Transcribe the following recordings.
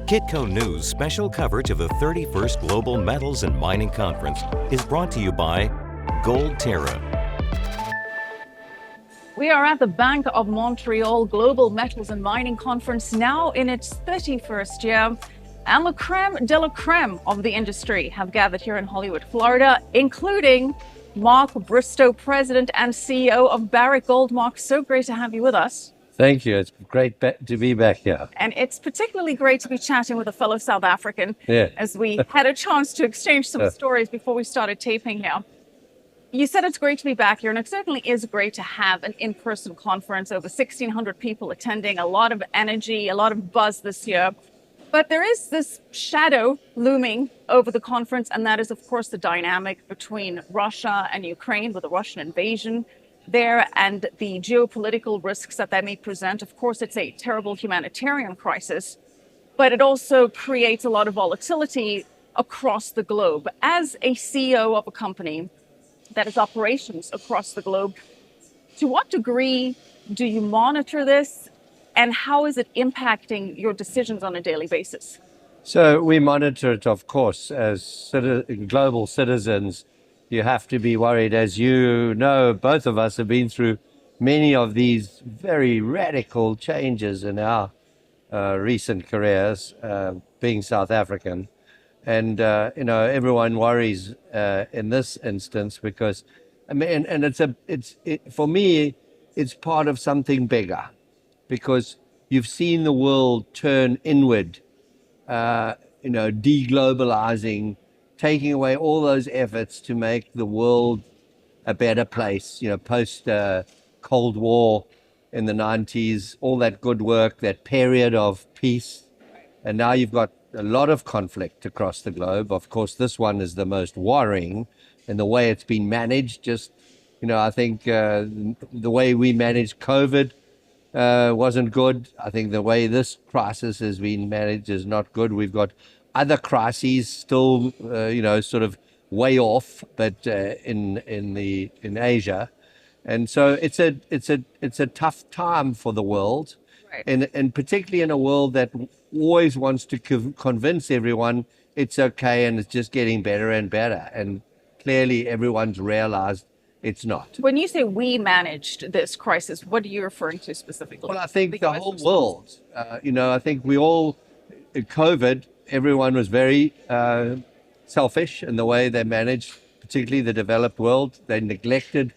Kitco News special coverage of the 31st Global Metals and Mining Conference is brought to you by Gold Terra. We are at the Bank of Montreal Global Metals and Mining Conference, now in its 31st year. And la creme de la creme of the industry have gathered here in Hollywood, Florida, including Mark Bristow, President and CEO of Barrick Gold. Mark, so great to have you with us. Thank you. It's great to be back here. And it's particularly great to be chatting with a fellow South African, as we had a chance to exchange some stories before we started taping here. You said it's great to be back here, and it certainly is great to have an in-person conference, over 1,600 people attending, a lot of energy, a lot of buzz this year. But there is this shadow looming over the conference, and that is, of course, the dynamic between Russia and Ukraine, with the Russian invasion there and the geopolitical risks that may present. Of course, it's a terrible humanitarian crisis, but it also creates a lot of volatility across the globe. As a CEO of a company that has operations across the globe, to what degree do you monitor this, and how is it impacting your decisions on a daily basis? So we monitor it, of course, as global citizens. You have to be worried. As you know, both of us have been through many of these very radical changes in our recent careers, being South African. And, everyone worries in this instance because, for me, it's part of something bigger, because you've seen the world turn inward, deglobalizing, taking away all those efforts to make the world a better place, post Cold War in the 90s, all that good work, that period of peace. And now you've got a lot of conflict across the globe. Of course, this one is the most worrying in the way it's been managed. I think the way we managed COVID wasn't good. I think the way this crisis has been managed is not good. We've got other crises still, sort of way off, but in Asia, and so it's a tough time for the world, right. And particularly in a world that always wants to convince everyone it's okay and it's just getting better and better, and clearly everyone's realized it's not. When you say we managed this crisis, what are you referring to specifically? Well, I think the whole world. I think we all, COVID, everyone was very selfish in the way they managed, particularly the developed world. They neglected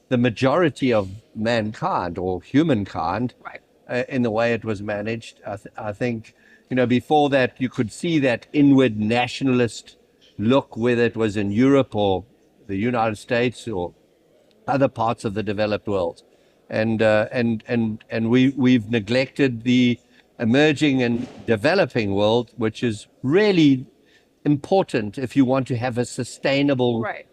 the majority of mankind or humankind, right. In the way it was managed. I think, before that, you could see that inward nationalist look, whether it was in Europe or the United States or other parts of the developed world, and we've neglected the emerging and developing world, which is really important if you want to have a sustainable, right.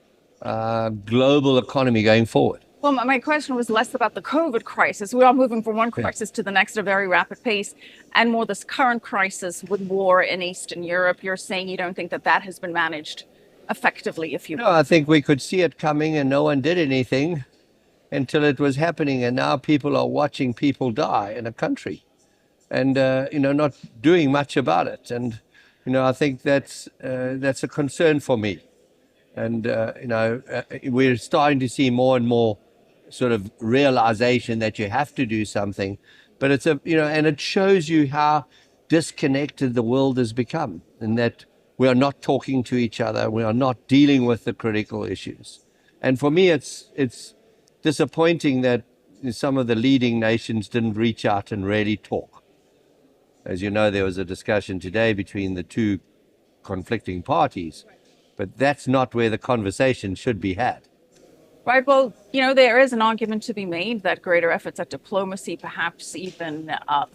Global economy going forward. Well, my question was less about the COVID crisis. We are moving from one crisis to the next at a very rapid pace, and more this current crisis with war in Eastern Europe. You're saying you don't think that has been managed effectively, if you will. No, I think we could see it coming and no one did anything until it was happening, and now people are watching people die in a country and not doing much about it. And I think that's a concern for me. And we're starting to see more and more sort of realization that you have to do something, but it's and it shows you how disconnected the world has become, and that we are not talking to each other. We are not dealing with the critical issues. And for me, it's disappointing that some of the leading nations didn't reach out and really talk. As you know, there was a discussion today between the two conflicting parties, but that's not where the conversation should be had. Right. Well, there is an argument to be made that greater efforts at diplomacy, perhaps even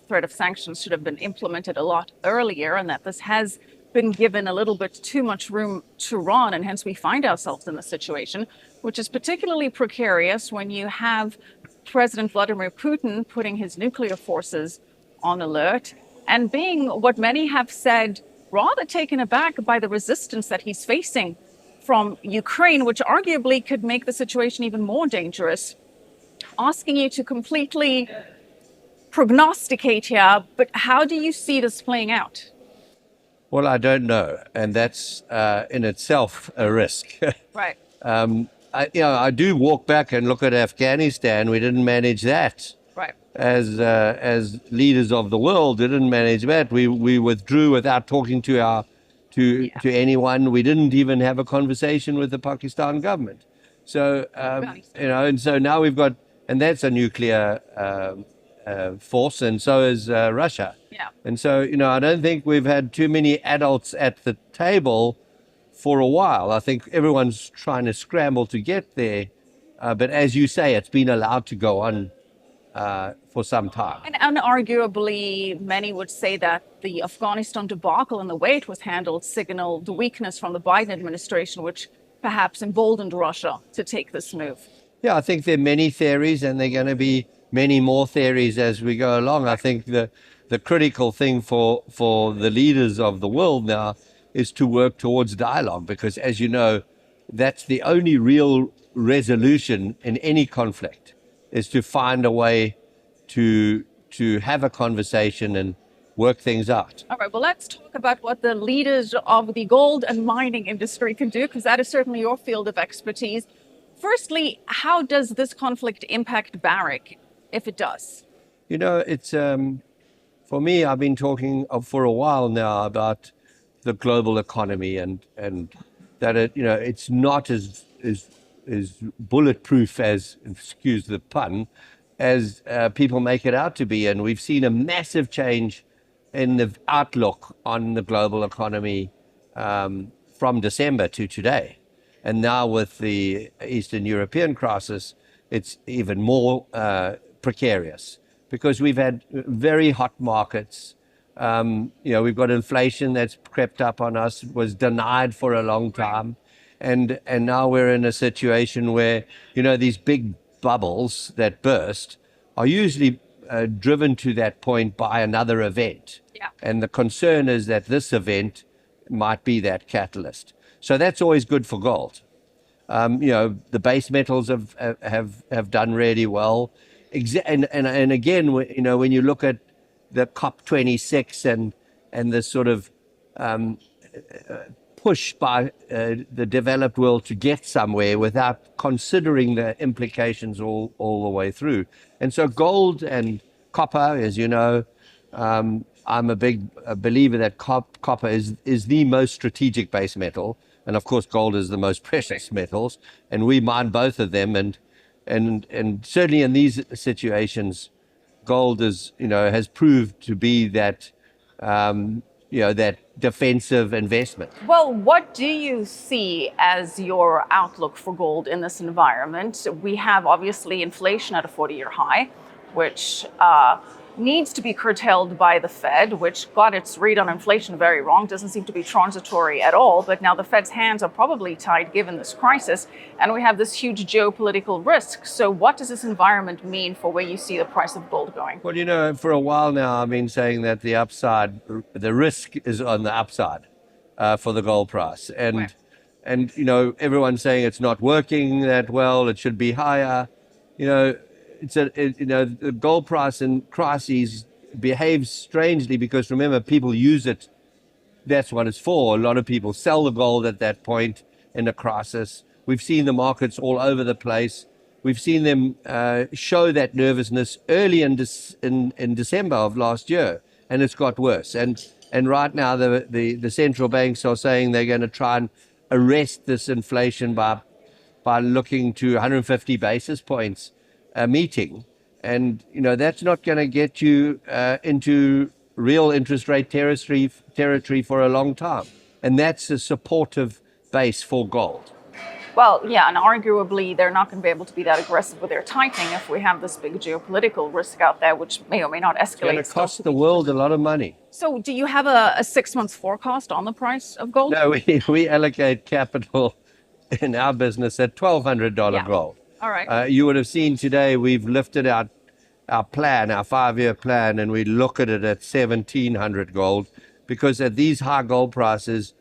threat of sanctions, should have been implemented a lot earlier, and that this has been given a little bit too much room to run, and hence we find ourselves in this situation, which is particularly precarious when you have President Vladimir Putin putting his nuclear forces on alert and being, what many have said, rather taken aback by the resistance that he's facing from Ukraine, which arguably could make the situation even more dangerous. Asking you to completely prognosticate here, but how do you see this playing out? Well, I don't know, and that's in itself a risk. Right. I do walk back and look at Afghanistan. We didn't manage that. Right. As leaders of the world, didn't manage that. We withdrew without talking to anyone. We didn't even have a conversation with the Pakistan government. So and so now we've got, and that's a nuclear force, and so is Russia. Yeah. And so I don't think we've had too many adults at the table for a while. I think everyone's trying to scramble to get there, but as you say, it's been allowed to go on for some time. And unarguably, many would say that the Afghanistan debacle and the way it was handled signaled the weakness from the Biden administration, which perhaps emboldened Russia to take this move. Yeah, I think there are many theories, and there are going to be many more theories as we go along. I think the critical thing for the leaders of the world now is to work towards dialogue, because, as you know, that's the only real resolution in any conflict, is to find a way to have a conversation and work things out. All right, well, let's talk about what the leaders of the gold and mining industry can do, because that is certainly your field of expertise. Firstly, how does this conflict impact Barrick, if it does? It's for me, I've been talking for a while now about the global economy and that it's not as bulletproof as, excuse the pun, as people make it out to be. And we've seen a massive change in the outlook on the global economy from December to today. And now with the Eastern European crisis, it's even more precarious, because we've had very hot markets. We've got inflation that's crept up on us, was denied for a long time. And now we're in a situation where, these big bubbles that burst are usually driven to that point by another event. Yeah. And the concern is that this event might be that catalyst. So that's always good for gold. The base metals have done really well. And again, when you look at the COP26 and the sort of push by the developed world to get somewhere without considering the implications all the way through. And so gold and copper, as you know, I'm a big believer that copper is the most strategic base metal. And of course, gold is the most precious metals, and we mine both of them. And certainly in these situations, gold has proved to be that that defensive investment. Well, what do you see as your outlook for gold in this environment? We have obviously inflation at a 40-year high, which needs to be curtailed by the Fed, which got its read on inflation very wrong, doesn't seem to be transitory at all. But now the Fed's hands are probably tied given this crisis, and we have this huge geopolitical risk. So what does this environment mean for where you see the price of gold going? Well, for a while now, I've been saying that the risk is on the upside for the gold price. And everyone's saying it's not working that well, it should be higher. The gold price in crises behaves strangely, because remember, people use it. That's what it's for. A lot of people sell the gold at that point in a crisis. We've seen the markets all over the place. We've seen them show that nervousness early in December of last year, and it's got worse. And right now, the central banks are saying they're going to try and arrest this inflation by looking to 150 basis points a meeting, and that's not going to get you into real interest rate territory for a long time, and that's a supportive base for gold. Well, yeah, and arguably they're not going to be able to be that aggressive with their tightening if we have this big geopolitical risk out there, which may or may not escalate. It's going to cost the world a lot of money. So do you have a 6-month forecast on the price of gold? No, we allocate capital in our business at $1,200 gold. All right. You would have seen today we've lifted our plan, our 5-year plan, and we look at it at $1,700 gold, because at these high gold prices,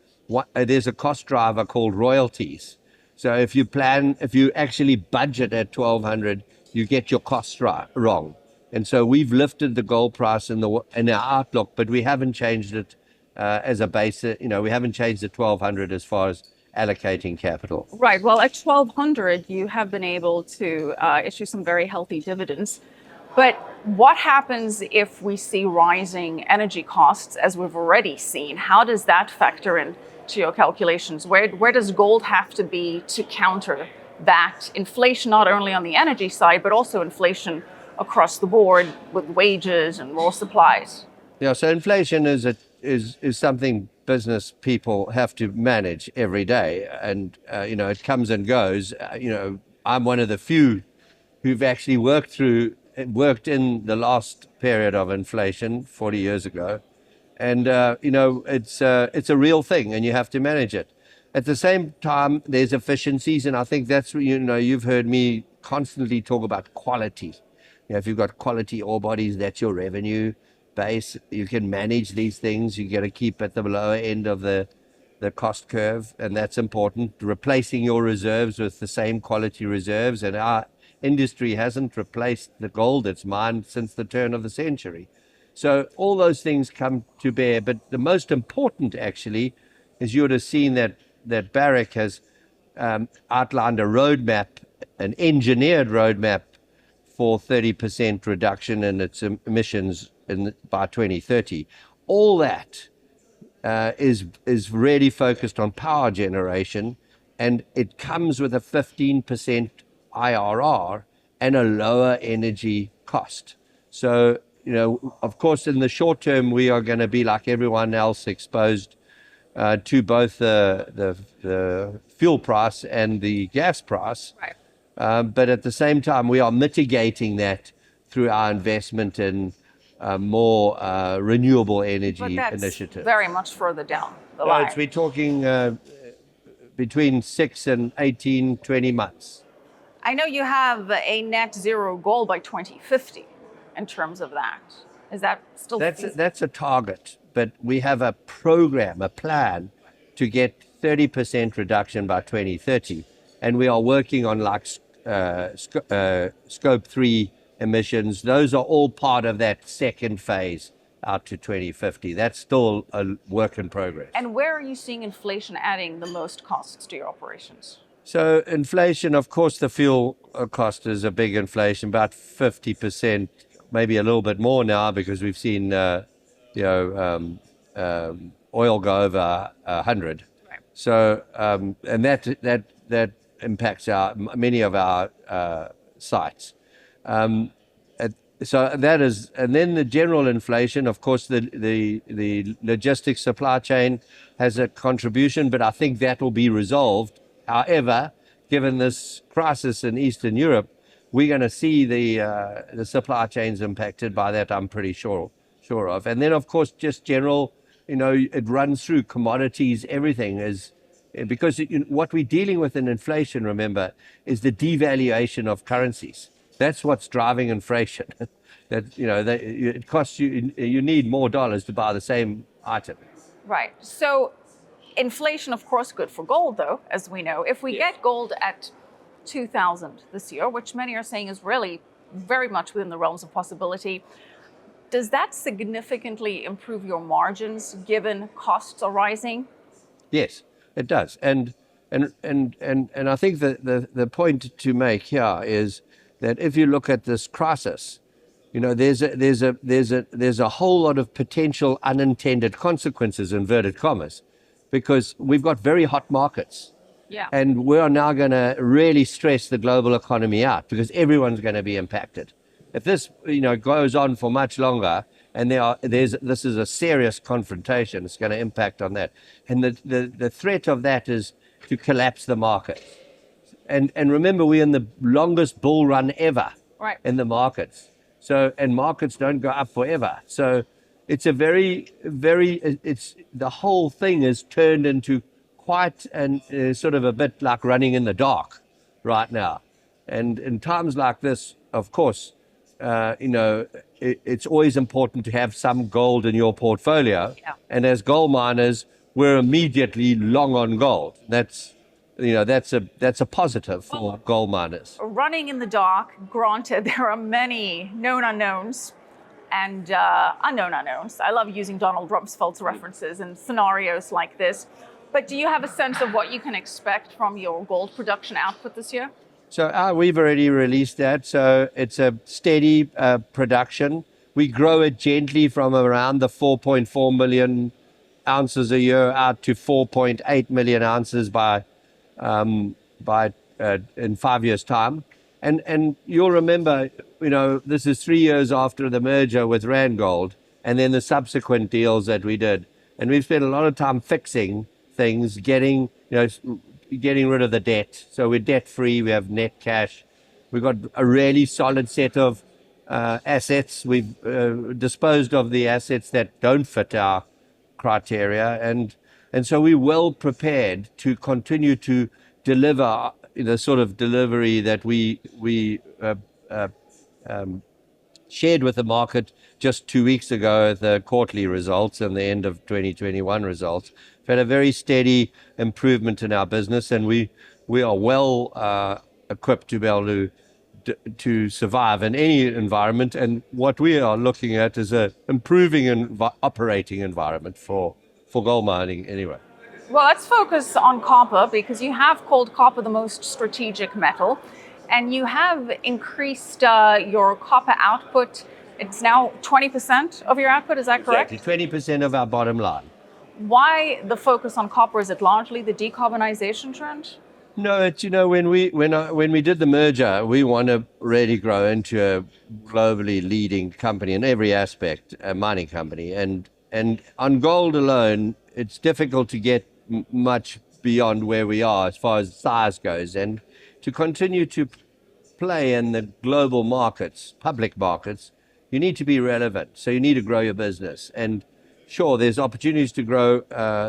there's a cost driver called royalties. So if you actually budget at $1,200, you get your costs wrong. And so we've lifted the gold price in our outlook, but we haven't changed it as a base. We haven't changed the 1200 as far as allocating capital. Right. Well, at 1200, you have been able to issue some very healthy dividends. But what happens if we see rising energy costs, as we've already seen? How does that factor into your calculations? Where does gold have to be to counter that inflation, not only on the energy side, but also inflation across the board with wages and raw supplies? Yeah, so inflation is something business people have to manage every day, and it comes and goes. I'm one of the few who've actually worked in the last period of inflation 40 years ago, and it's a real thing, and you have to manage it. At the same time, there's efficiencies, and I think that's what you've heard me constantly talk about quality. If you've got quality ore bodies, that's your revenue base. You can manage these things. You got to keep at the lower end of the cost curve, and that's important. Replacing your reserves with the same quality reserves, and our industry hasn't replaced the gold that's mined since the turn of the century. So all those things come to bear, but the most important actually is you would have seen that Barrick has outlined a roadmap, an engineered roadmap for 30% reduction in its emissions by 2030. All that is really focused on power generation, and it comes with a 15% IRR and a lower energy cost. So, of course, in the short term, we are going to be like everyone else, exposed to both the fuel price and the gas price. Right. But at the same time, we are mitigating that through our investment in more renewable energy initiatives. Very much further down the line. We're talking between 6 and 18, 20 months. I know you have a net zero goal by 2050 in terms of that. Is that still feasible? That's a target, but we have a program, a plan to get 30% reduction by 2030. And we are working on scope 3 emissions. Those are all part of that second phase out to 2050. That's still a work in progress. And where are you seeing inflation adding the most costs to your operations? So inflation, of course, the fuel cost is a big inflation, about 50%, maybe a little bit more now, because we've seen oil go over 100. Right. So and that impacts many of our sites. So that is, and then the general inflation, of course, the logistics supply chain has a contribution, but I think that will be resolved. However, given this crisis in Eastern Europe, we're going to see the supply chains impacted by that, I'm pretty sure of. And then, of course, just general, it runs through commodities, everything is, because what we're dealing with in inflation, remember, is the devaluation of currencies. That's what's driving inflation. It costs you need more dollars to buy the same item. Right. So inflation, of course, good for gold, though, as we know. If we get gold at 2,000 this year, which many are saying is really very much within the realms of possibility, does that significantly improve your margins given costs are rising? Yes, it does. And I think that the point to make here is that if you look at this crisis, there's a whole lot of potential unintended consequences, inverted commas, because we've got very hot markets. Yeah. And we are now going to really stress the global economy out, because everyone's going to be impacted. If this goes on for much longer, and this is a serious confrontation, it's going to impact on that. And the threat of that is to collapse the market. And remember, we're in the longest bull run ever. Right. In the markets. So, and markets don't go up forever. So it's a very, the whole thing is turned into quite sort of a bit like running in the dark right now. And in times like this, of course, it's always important to have some gold in your portfolio. Yeah. And as gold miners, we're immediately long on gold. That's a positive for gold miners. Running in the dark, granted, there are many known unknowns and unknown unknowns. I love using Donald Rumsfeld's references in scenarios like this. But do you have a sense of what you can expect from your gold production output this year? So we've already released that. So it's a steady production. We grow it gently from around the 4.4 million ounces a year out to 4.8 million ounces by in 5 years' time. And you'll remember, this is 3 years after the merger with Gold, and then the subsequent deals that we did. And we've spent a lot of time fixing things, getting rid of the debt. So we're debt free. We have net cash. We've got a really solid set of assets. We've disposed of the assets that don't fit our criteria, and so we're well prepared to continue to deliver the sort of delivery that we shared with the market just 2 weeks ago at the quarterly results and the end of 2021 results. We've had a very steady improvement in our business, and we are well equipped to be able to survive in any environment. And what we are looking at is a improving operating environment for gold mining anyway. Well, let's focus on copper, because you have called copper the most strategic metal, and you have increased your copper output. It's now 20% of your output, is that correct? Exactly, 20% of our bottom line. Why the focus on copper? Is it largely the decarbonization trend? No, it's, when we did the merger, we want to really grow into a globally leading company in every aspect, a mining company. And on gold alone, it's difficult to get much beyond where we are as far as size goes. And to continue to play in the global markets, public markets, you need to be relevant. So you need to grow your business. And sure, there's opportunities to grow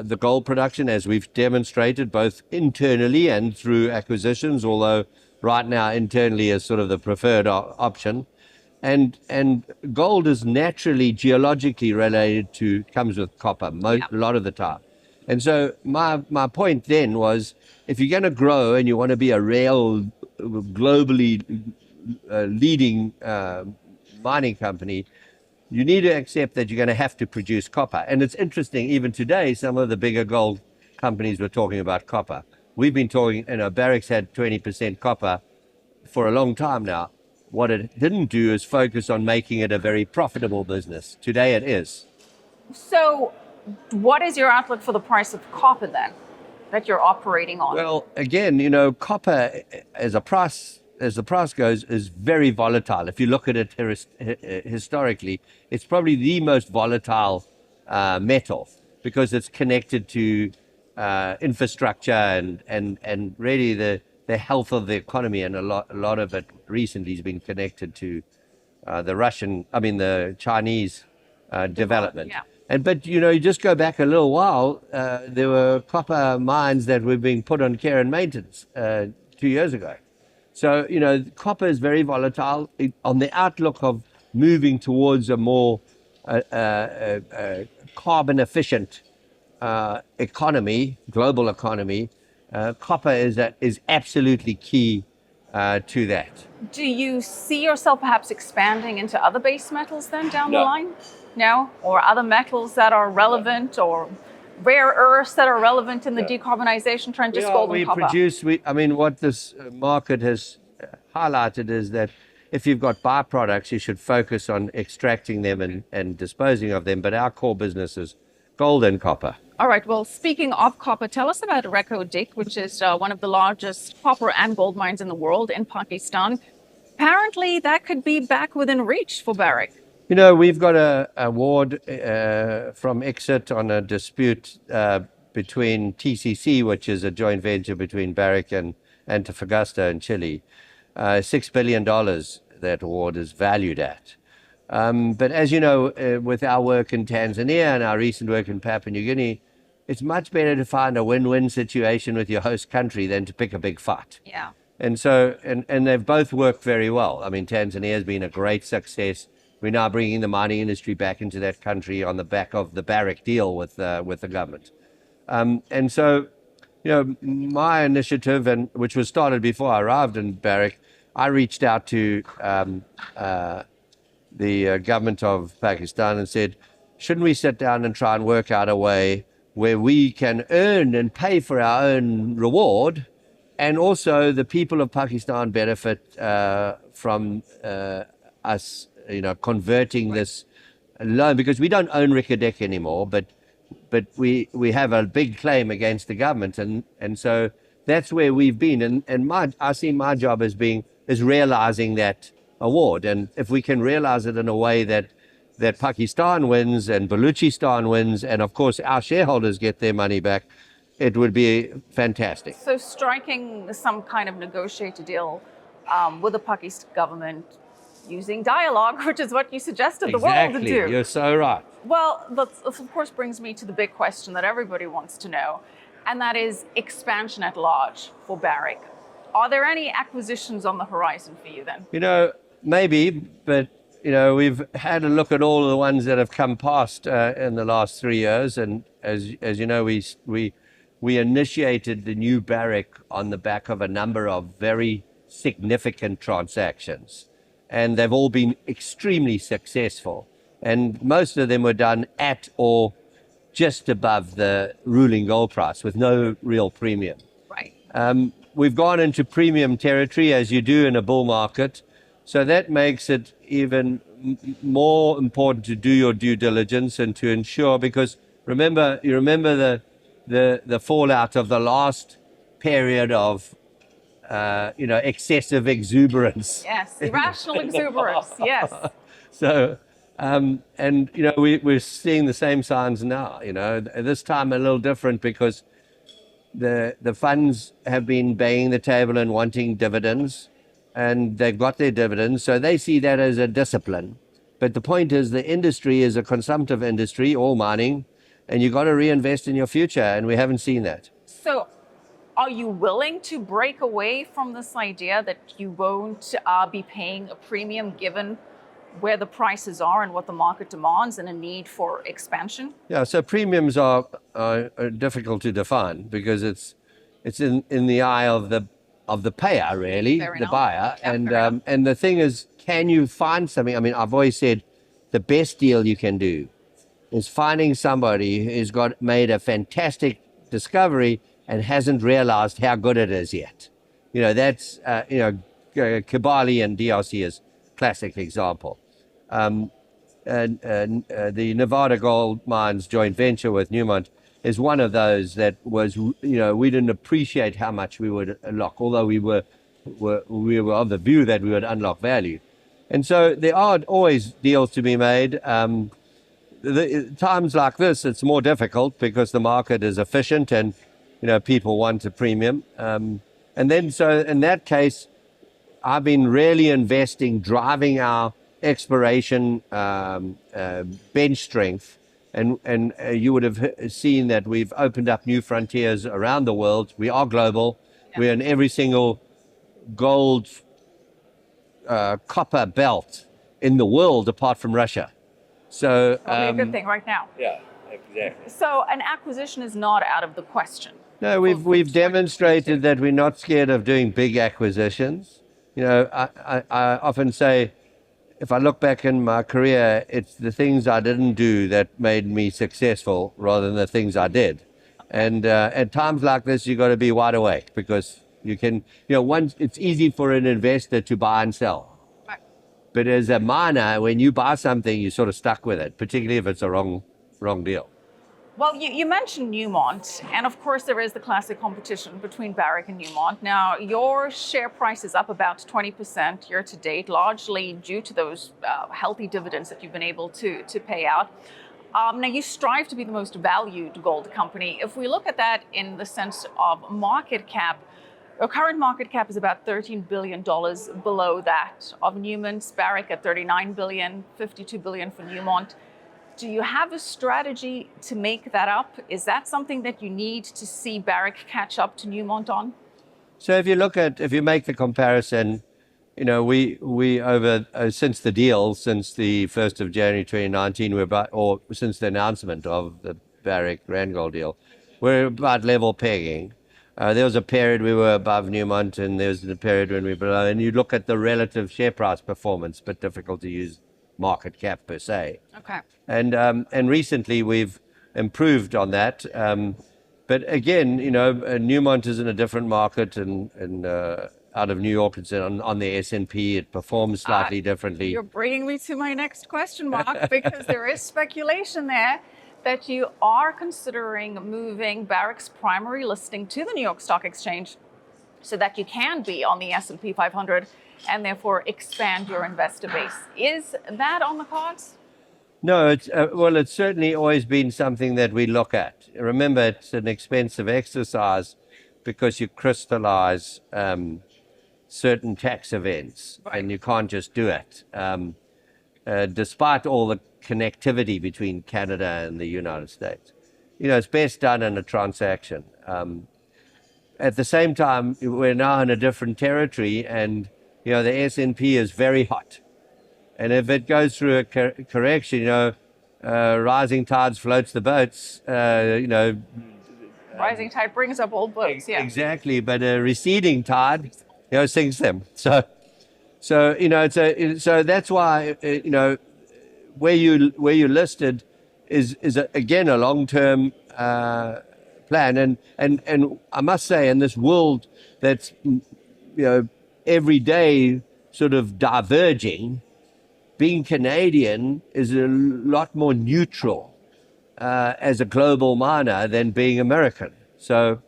the gold production, as we've demonstrated, both internally and through acquisitions, although right now internally is sort of the preferred option. And gold is naturally geologically comes with copper a lot of the time. And so my point then was, if you're going to grow and you want to be a real globally leading mining company, you need to accept that you're going to have to produce copper. And it's interesting, even today, some of the bigger gold companies were talking about copper. We've been talking, Barrick's had 20% copper for a long time now. What it didn't do is focus on making it a very profitable business. Today it is. So what is your outlook for the price of copper then, that you're operating on? Well, again, copper as the price goes is very volatile. If you look at it historically, it's probably the most volatile metal, because it's connected to infrastructure and really the health of the economy, and a lot of it recently has been connected to the Chinese development. Yeah. But you just go back a little while, there were copper mines that were being put on care and maintenance 2 years ago. So, copper is very volatile. On the outlook of moving towards a more carbon efficient economy, global economy, copper is absolutely key to that. Do you see yourself perhaps expanding into other base metals then down the line? No? Or other metals that are relevant, or rare earths that are relevant in the decarbonization trend, just gold and copper? What this market has highlighted is that if you've got byproducts, you should focus on extracting them and disposing of them. But our core business is gold and copper. All right. Well, speaking of copper, tell us about Reko Diq, which is one of the largest copper and gold mines in the world in Pakistan. Apparently, that could be back within reach for Barrick. We've got an award from Exit on a dispute between TCC, which is a joint venture between Barrick and Antofagasta in Chile. $6 billion that award is valued at. But as you know, with our work in Tanzania and our recent work in Papua New Guinea, it's much better to find a win-win situation with your host country than to pick a big fight. Yeah. And so, and they've both worked very well. Tanzania has been a great success. We're now bringing the mining industry back into that country on the back of the Barrick deal with the government. And so, my initiative, which was started before I arrived in Barrick, I reached out to the government of Pakistan and said, shouldn't we sit down and try and work out a way where we can earn and pay for our own reward, and also the people of Pakistan benefit from us, converting this loan, because we don't own Reko Diq anymore, but we have a big claim against the government, and so that's where we've been, and I see my job as realizing that award, and if we can realize it in a way that Pakistan wins and Balochistan wins, and of course our shareholders get their money back, it would be fantastic. So striking some kind of negotiated deal with the Pakistan government using dialogue, which is what you suggested the world to do. Exactly, you're so right. Well, that of course brings me to the big question that everybody wants to know, and that is expansion at large for Barrick. Are there any acquisitions on the horizon for you then? Maybe, but we've had a look at all of the ones that have come past in the last 3 years, and as you know, we initiated the new Barrick on the back of a number of very significant transactions, and they've all been extremely successful, and most of them were done at or just above the ruling gold price with no real premium. Right. We've gone into premium territory, as you do in a bull market, so that makes it even more important to do your due diligence and to ensure, because you remember the fallout of the last period of excessive exuberance. Yes, irrational exuberance. Yes. So we're seeing the same signs now. This time a little different, because the funds have been banging the table and wanting dividends, and they've got their dividends, so they see that as a discipline. But the point is, the industry is a consumptive industry, all mining, and you've got to reinvest in your future, and we haven't seen that. So are you willing to break away from this idea that you won't be paying a premium given where the prices are and what the market demands and a need for expansion? Yeah, so premiums are difficult to define, because it's in the eye of the payer, really, the buyer. Yeah, and the thing is, can you find something? I mean, I've always said the best deal you can do is finding somebody who's made a fantastic discovery and hasn't realized how good it is yet. That's Kibali and DRC is classic example. The Nevada Gold Mines joint venture with Newmont is one of those that was, we didn't appreciate how much we would unlock, although we were of the view that we would unlock value. And so there are always deals to be made. Times like this, it's more difficult because the market is efficient and, people want a premium. And then, so in that case, I've been really investing, driving our exploration bench strength. And you would have seen that we've opened up new frontiers around the world. We are global. Yeah. We're in every single gold, copper belt in the world apart from Russia. So probably a good thing right now. Yeah, exactly. So an acquisition is not out of the question. No, we've demonstrated that we're not scared of doing big acquisitions. I often say, if I look back in my career, it's the things I didn't do that made me successful rather than the things I did. And at times like this, you've got to be wide awake, because you can, it's easy for an investor to buy and sell. Right. But as a miner, when you buy something, you're sort of stuck with it, particularly if it's a wrong deal. Well, you mentioned Newmont, and of course there is the classic competition between Barrick and Newmont. Now, your share price is up about 20% year to date, largely due to those healthy dividends that you've been able to pay out. Now, you strive to be the most valued gold company. If we look at that in the sense of market cap, your current market cap is about $13 billion below that of Newmont's. Barrick at $39 billion, $52 billion for Newmont. Do you have a strategy to make that up? Is that something that you need to see Barrick catch up to Newmont on? So if you make the comparison, we over since the deal, since the 1st of January 2019, since the announcement of the Barrick Randgold deal, we're about level pegging. There was a period we were above Newmont, and there was a period when we were below. And you look at the relative share price performance, but difficult to use market cap per se. Okay. And recently we've improved on that. But again, Newmont is in a different market, and out of New York, it's on the S&P. It performs slightly differently. You're bringing me to my next question, Mark, because there is speculation there that you are considering moving Barrick's primary listing to the New York Stock Exchange so that you can be on the S&P 500 and therefore expand your investor base. Is that on the cards? No, it's certainly always been something that we look at. Remember, it's an expensive exercise because you crystallize certain tax events, right, and you can't just do it. Despite all the connectivity between Canada and the United States, it's best done in a transaction. At the same time, we're now in a different territory, and the S&P is very hot. And if it goes through a correction, rising tides floats the boats. Rising tide brings up old boats. Yeah, exactly. But a receding tide, sinks them. So that's why where you listed is again a long-term plan. And I must say, in this world that's every day sort of diverging, being Canadian is a lot more neutral as a global miner than being American. So,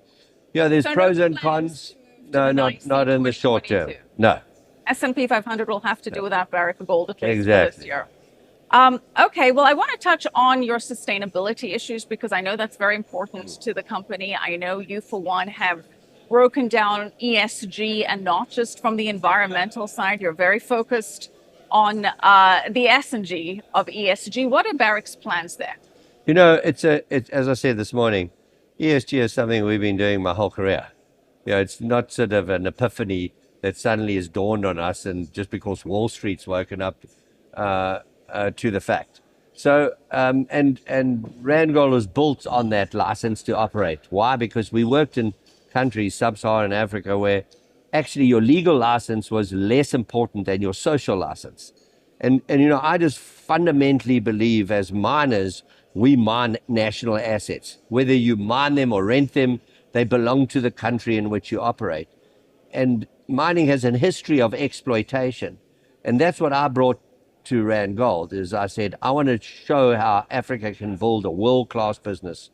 there's pros and cons. No, not in the short term. No. S&P 500 will have to do without Barrick Gold at least exactly. for this year. Okay, well, I want to touch on your sustainability issues because I know that's very important to the company. I know you, for one, have broken down ESG, and not just from the environmental side. You're very focused on the S&G of ESG. What are Barrick's plans there? It's as I said this morning, ESG is something we've been doing my whole career. It's not sort of an epiphany that suddenly has dawned on us, and just because Wall Street's woken up to the fact. So, and Randgold was built on that license to operate. Why? Because we worked in countries, sub-Saharan Africa, where actually your legal license was less important than your social license. And I just fundamentally believe, as miners, we mine national assets. Whether you mine them or rent them, they belong to the country in which you operate. And mining has a history of exploitation. And that's what I brought to Randgold, is I said, I want to show how Africa can build a world-class business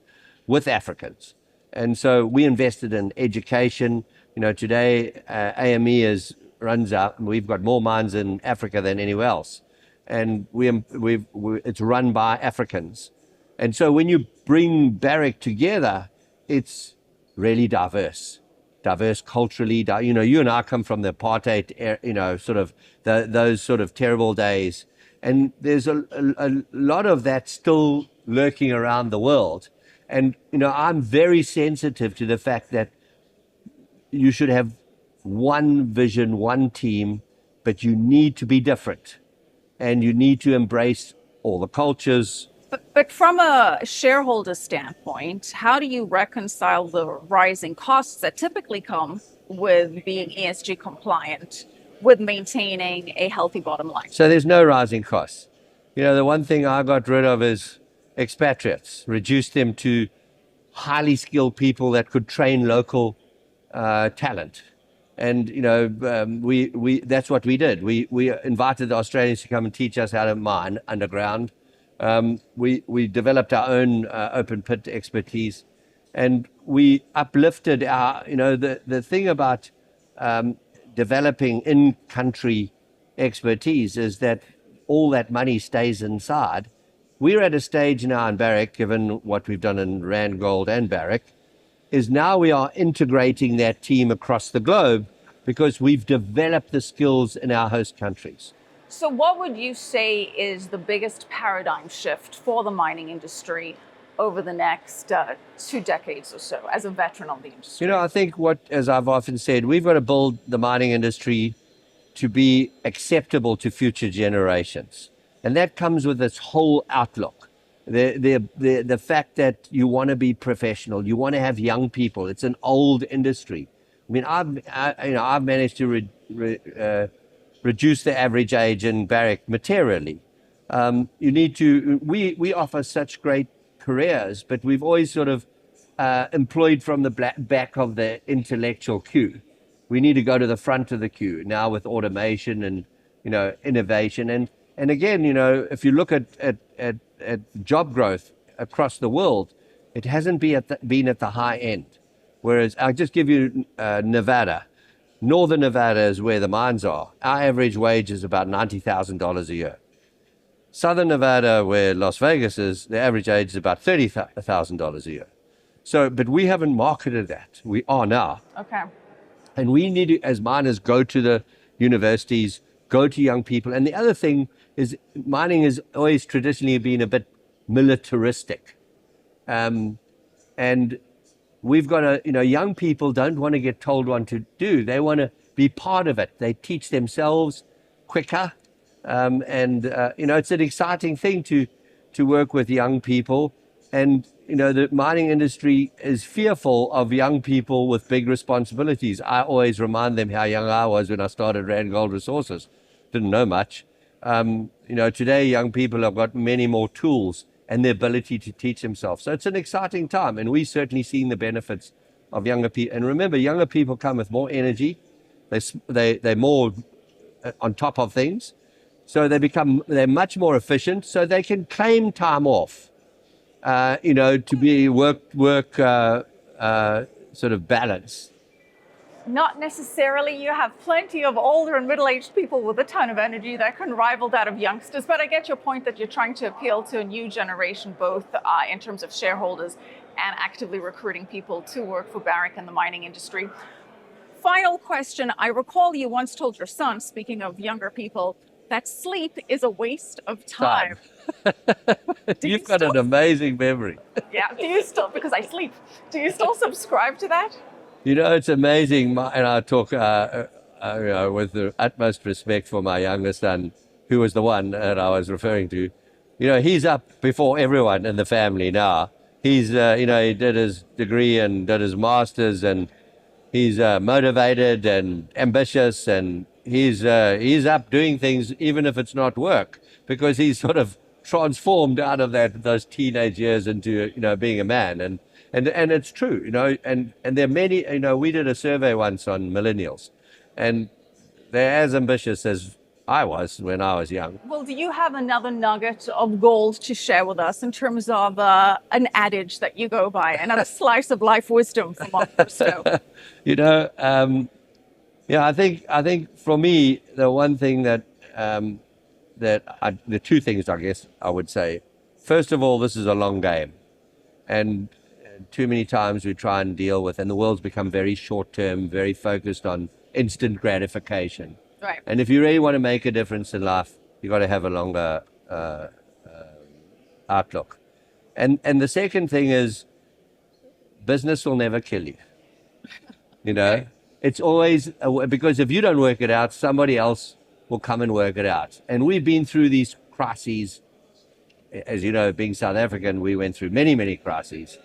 with Africans. And so we invested in education. Today AME runs out, and we've got more mines in Africa than anywhere else. And it's run by Africans. And so when you bring Barrick together, it's really diverse culturally. You and I come from the apartheid, sort of those sort of terrible days. And there's a lot of that still lurking around the world. And, I'm very sensitive to the fact that you should have one vision, one team, but you need to be different. And you need to embrace all the cultures. But from a shareholder standpoint, how do you reconcile the rising costs that typically come with being ESG compliant with maintaining a healthy bottom line? So there's no rising costs. The one thing I got rid of is expatriates, reduced them to highly skilled people that could train local talent. And, that's what we did. We invited the Australians to come and teach us how to mine underground. We developed our own open pit expertise, and we uplifted our, the thing about developing in-country expertise is that all that money stays inside. We're at a stage now in Barrick, given what we've done in Randgold and Barrick, is now we are integrating that team across the globe because we've developed the skills in our host countries. So what would you say is the biggest paradigm shift for the mining industry over the next 2 decades or so, as a veteran of the industry? I think as I've often said, we've got to build the mining industry to be acceptable to future generations. And that comes with this whole outlook. The fact that you want to be professional, you want to have young people. It's an old industry. I mean, I've managed to reduce the average age in Barrick materially. You need to, we offer such great careers, but we've always sort of employed from the back of the intellectual queue. We need to go to the front of the queue now with automation and, innovation. And again, if you look at job growth across the world, it hasn't been at the high end. Whereas I'll just give you Nevada. Northern Nevada is where the mines are. Our average wage is about $90,000 a year. Southern Nevada, where Las Vegas is, the average age is about $30,000 a year. So, but we haven't marketed that. We are now. Okay. And we need to, as miners, go to the universities, go to young people. And the other thing is mining has always traditionally been a bit militaristic. And we've got young people don't want to get told what to do. They want to be part of it. They teach themselves quicker. It's an exciting thing to work with young people. And, the mining industry is fearful of young people with big responsibilities. I always remind them how young I was when I started Rand Gold Resources. Didn't know much. Today young people have got many more tools and the ability to teach themselves. So it's an exciting time. And we've certainly seen the benefits of younger people. And remember, younger people come with more energy. They're more on top of things. So they're much more efficient. So they can claim time off. To be work sort of balance. Not necessarily. You have plenty of older and middle-aged people with a ton of energy that can rival that of youngsters. But I get your point that you're trying to appeal to a new generation, both in terms of shareholders and actively recruiting people to work for Barrick in the mining industry. Final question. I recall you once told your son, speaking of younger people, that sleep is a waste of time. You've got an amazing memory. Yeah. Do you still, because I sleep, do you still subscribe to that? It's amazing. And I talk with the utmost respect for my younger son, who was the one that I was referring to. He's up before everyone in the family now. He's, he did his degree and did his master's, and he's motivated and ambitious, and he's up doing things even if it's not work, because he's sort of transformed out of those teenage years into being a man, and it's true, and there are many, we did a survey once on millennials, and they're as ambitious as I was when I was young. Well, do you have another nugget of gold to share with us in terms of an adage that you go by, another slice of life wisdom from Mark Bristow? I think for me, the one thing the two things, I guess I would say, first of all, this is a long game, and too many times we try and deal with, and the world's become very short-term, very focused on instant gratification. Right. And if you really want to make a difference in life, you've got to have a longer outlook. And the second thing is, business will never kill you. Okay. It's always, because if you don't work it out, somebody else will come and work it out. And we've been through these crises. As you know, being South African, we went through many, many crises.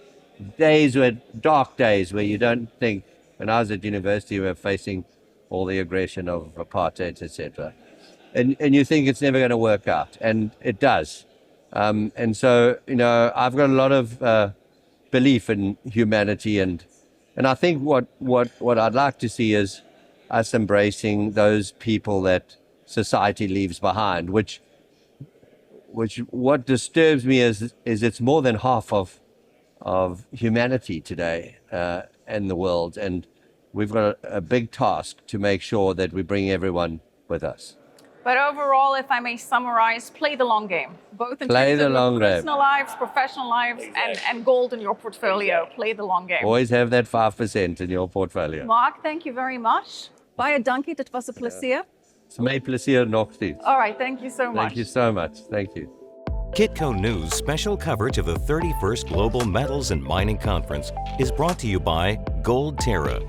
Dark days where you don't think, when I was at university, we were facing all the aggression of apartheid, etc. And you think it's never going to work out, and it does. And so, I've got a lot of belief in humanity, and I think what I'd like to see is us embracing those people that society leaves behind, which what disturbs me is it's more than half of humanity today in the world, and we've got a big task to make sure that we bring everyone with us. But overall, if I may summarize, play the long game, both in terms of your personal lives, professional lives, and gold in your portfolio. Play the long game. Always have that 5% in your portfolio. Mark, thank you very much. Baie dankie, dit was 'n plesier. It's my plezier nog steeds. All right, thank you so much. Thank you so much. Thank you. Kitco News special coverage of the 31st Global Metals and Mining Conference is brought to you by Gold Terra.